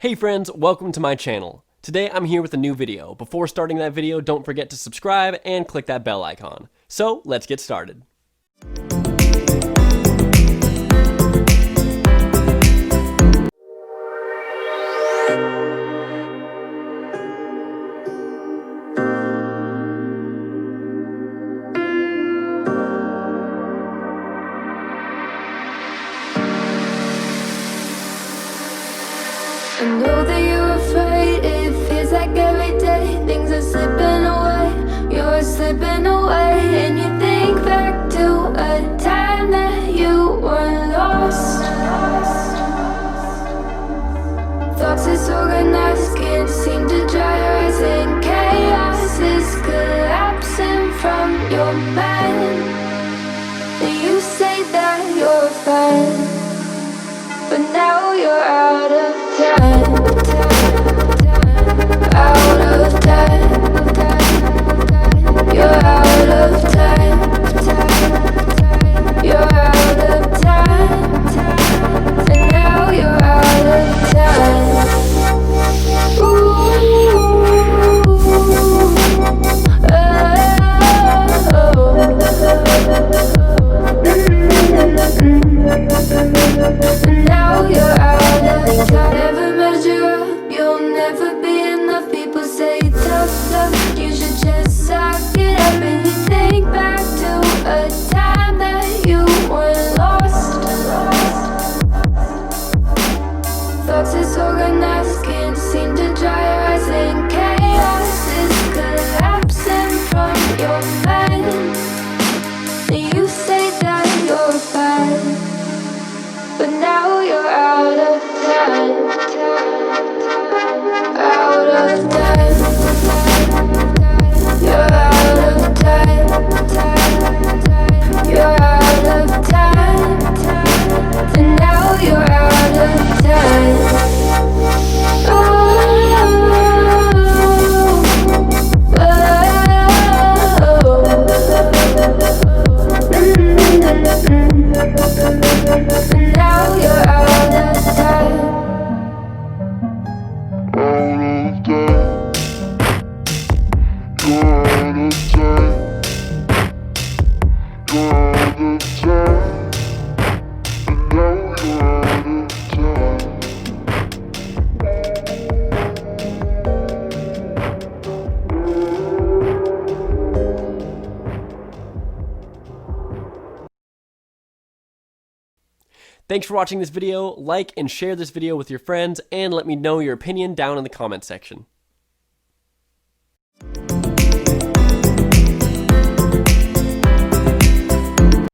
Hey friends, welcome to my channel. Today I'm here with a new video. Before starting that video, don't forget to subscribe and click that bell icon. So let's get started. I know that you're afraid, it feels like every day things are slipping away, you're slipping away. And you think back to a time that you were lost. Thoughts disorganized, can't seem to dry your eyes, and chaos is collapsing from your mind. And you say that you're fine, but now you're out of time, out of time. You're out of time, you're out of time, and now you're out of time. Ooh, and now you're out of time. Never measure up, you'll never be enough. People say tough love, you should just suck it up. And you think back to a time that you were lost. Thoughts disorganized, can't seem to dry your eyes, and chaos is collapsing from your mind. And you say that you're fine, but now you're out of time, out of time. You're out of time, you're out of time, and now you're out of time. And now you're out of time. Thanks for watching this video. Like and share this video with your friends, and let me know your opinion down in the comment section.